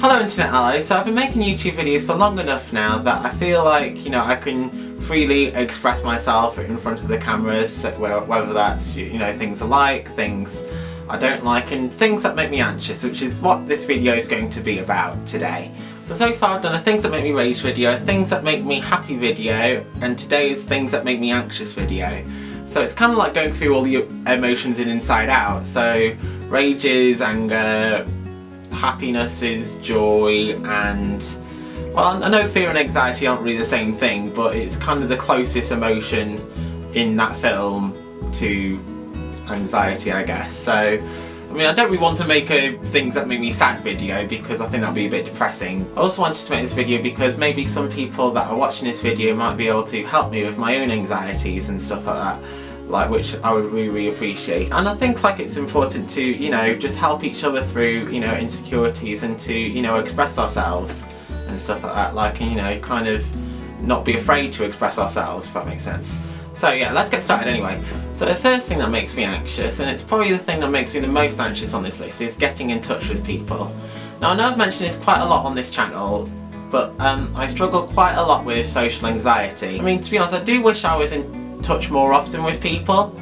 Hello Internet Ally, so I've been making YouTube videos for long enough now that I feel like, you know, I can freely express myself in front of the cameras, whether that's, you know, things I like, things I don't like, and things that make me anxious, which is what this video is going to be about today. So far I've done a things that make me rage video, things that make me happy video, and today is things that make me anxious video. So it's kind of like going through all the emotions in inside out. So rage is anger, happiness is joy, and well, I know fear and anxiety aren't really the same thing, but it's kind of the closest emotion in that film to anxiety, I guess. So I mean, I don't really want to make a things that make me sad video because I think that'd be a bit depressing. I also wanted to make this video because maybe some people that are watching this video might be able to help me with my own anxieties and stuff like that, like, which I would really appreciate. And I think like it's important to, you know, just help each other through, you know, insecurities and to, you know, express ourselves and stuff like that, like, you know, kind of not be afraid to express ourselves, if that makes sense. So yeah, let's get started anyway. So the first thing that makes me anxious, and it's probably the thing that makes me the most anxious on this list, is getting in touch with people. Now I know I've mentioned this quite a lot on this channel, but I struggle quite a lot with social anxiety. I mean, to be honest, I do wish I was in touch more often with people,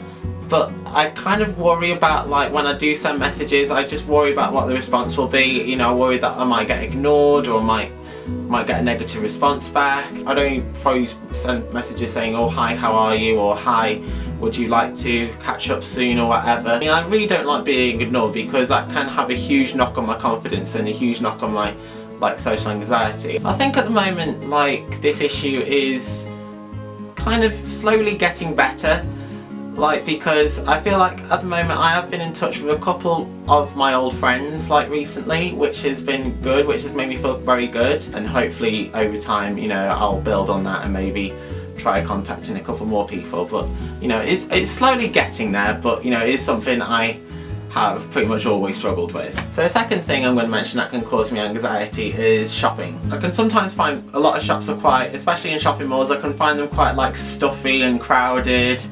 but I kind of worry about, like, when I do send messages, I just worry about what the response will be. You know, I worry that I might get ignored or might get a negative response back. I'd only probably send messages saying, oh hi, how are you, or hi, would you like to catch up soon, or whatever. I mean, I really don't like being ignored because that can have a huge knock on my confidence and a huge knock on my, like, social anxiety. I think at the moment, like, this issue is kind of slowly getting better, like, because I feel like at the moment I have been in touch with a couple of my old friends, like, recently, which has been good, which has made me feel very good, and hopefully over time, you know, I'll build on that and maybe try contacting a couple more people. But you know, it's slowly getting there, but you know, it is something I have pretty much always struggled with. So the second thing I'm going to mention that can cause me anxiety is shopping. I can sometimes find a lot of shops are quite, especially in shopping malls, I can find them quite, like, stuffy and crowded,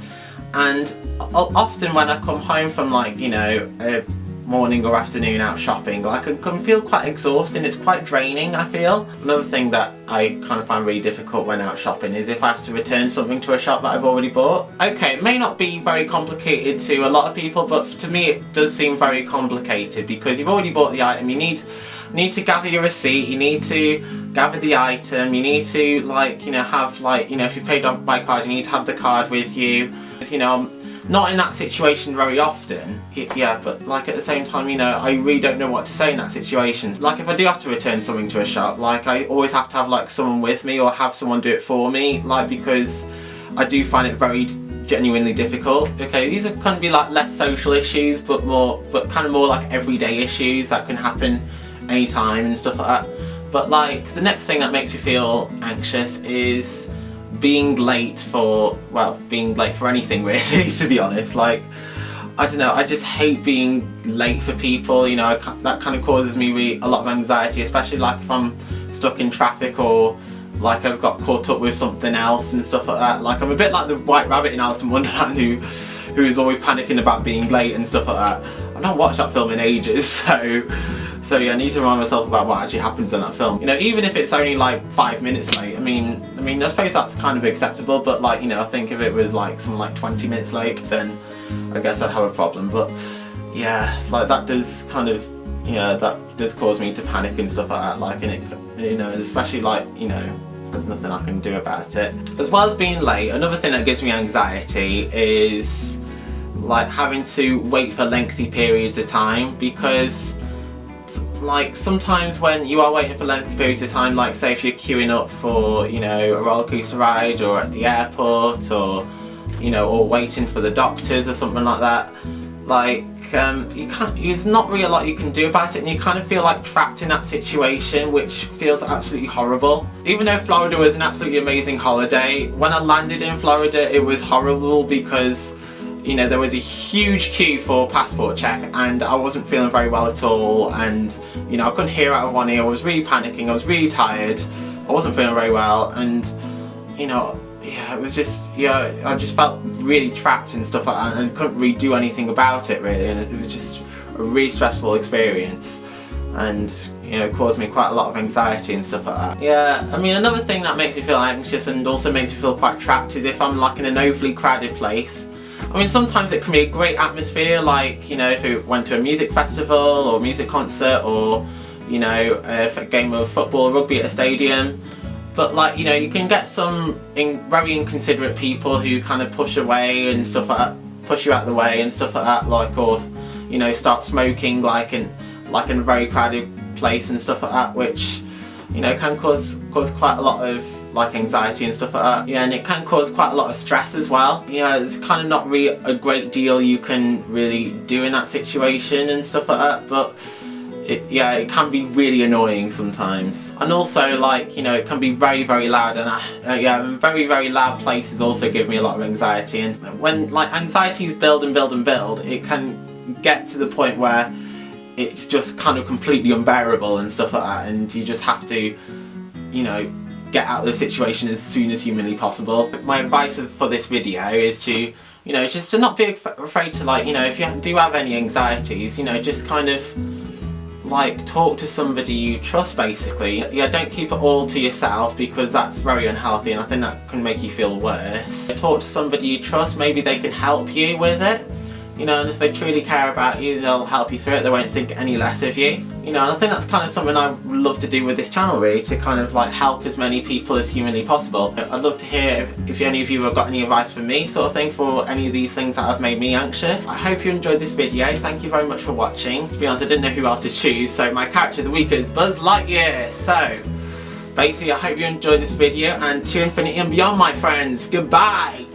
and often when I come home from, like, you know, a morning or afternoon out shopping, like, I can feel quite exhausting. It's quite draining, I feel. Another thing that I kind of find really difficult when out shopping is if I have to return something to a shop that I've already bought. Okay, it may not be very complicated to a lot of people, but to me it does seem very complicated because you've already bought the item. You need to gather your receipt, you need to gather the item, you need to, like, you know, have, like, you know, if you paid by card, you need to have the card with you. You know, I'm not in that situation very often, yeah, but, like, at the same time, you know, I really don't know what to say in that situation. Like, if I do have to return something to a shop, like, I always have to have, like, someone with me or have someone do it for me, like, because I do find it very genuinely difficult. Okay, these are kind of be, like, less social issues, but kind of more like everyday issues that can happen anytime and stuff like that. But, like, the next thing that makes me feel anxious is being late for, well, being late for anything really, to be honest. Like, I don't know, I just hate being late for people, you know. That kind of causes me a lot of anxiety, especially, like, if I'm stuck in traffic or, like, I've got caught up with something else and stuff like that. Like, I'm a bit like the White Rabbit in Alice in Wonderland who is always panicking about being late and stuff like that. I've not watched that film in ages, so yeah, I need to remind myself about what actually happens in that film. You know, even if it's only, like, 5 minutes late, I mean, I suppose that's kind of acceptable, but, like, you know, I think if it was, like, something like 20 minutes late, then I guess I'd have a problem. But yeah, like, that does kind of, yeah, that does cause me to panic and stuff like that, like, and it, you know, especially, like, you know, there's nothing I can do about it. As well as being late, another thing that gives me anxiety is, like, having to wait for lengthy periods of time, because, like, sometimes when you are waiting for lengthy periods of time, like, say if you're queuing up for, you know, a roller coaster ride or at the airport, or, you know, or waiting for the doctors or something like that, like, there's not really a lot you can do about it, and you kind of feel like trapped in that situation, which feels absolutely horrible. Even though Florida was an absolutely amazing holiday, when I landed in Florida it was horrible because, you know, there was a huge queue for passport check and I wasn't feeling very well at all, and, you know, I couldn't hear out of one ear. I was really panicking, I was really tired, I wasn't feeling very well, and, you know, yeah, it was just, yeah, I just felt really trapped and stuff like that, and couldn't really do anything about it really, and it was just a really stressful experience. And you know, caused me quite a lot of anxiety and stuff like that. Yeah, I mean, another thing that makes me feel anxious and also makes me feel quite trapped is if I'm like in an overly crowded place. I mean, sometimes it can be a great atmosphere, like, you know, if we went to a music festival or music concert, or, you know, a game of football or rugby at a stadium. But, like, you know, you can get some very inconsiderate people who kind of push away and stuff like that, push you out of the way and stuff like that, like, or, you know, start smoking like in a very crowded place and stuff like that, which, you know, can cause quite a lot of like anxiety and stuff like that. Yeah, and it can cause quite a lot of stress as well. Yeah, there's kind of not really a great deal you can really do in that situation and stuff like that, but yeah, it can be really annoying sometimes. And also, like, you know, it can be very, very loud, and yeah, very, very loud places also give me a lot of anxiety. And when like anxieties build and build and build, it can get to the point where it's just kind of completely unbearable and stuff like that, and you just have to, you know, get out of the situation as soon as humanly possible. My advice for this video is to, you know, just to not be afraid to, like, you know, if you do have any anxieties, you know, just kind of like talk to somebody you trust, basically. Yeah, don't keep it all to yourself, because that's very unhealthy and I think that can make you feel worse. Talk to somebody you trust, maybe they can help you with it. You know, and if they truly care about you, they'll help you through it, they won't think any less of you. You know, and I think that's kind of something I would love to do with this channel, really, to kind of like help as many people as humanly possible. I'd love to hear if any of you have got any advice for me, sort of thing, for any of these things that have made me anxious. I hope you enjoyed this video, thank you very much for watching. To be honest, I didn't know who else to choose, so my character of the week is Buzz Lightyear. So, basically, I hope you enjoyed this video, and to infinity and beyond, my friends. Goodbye!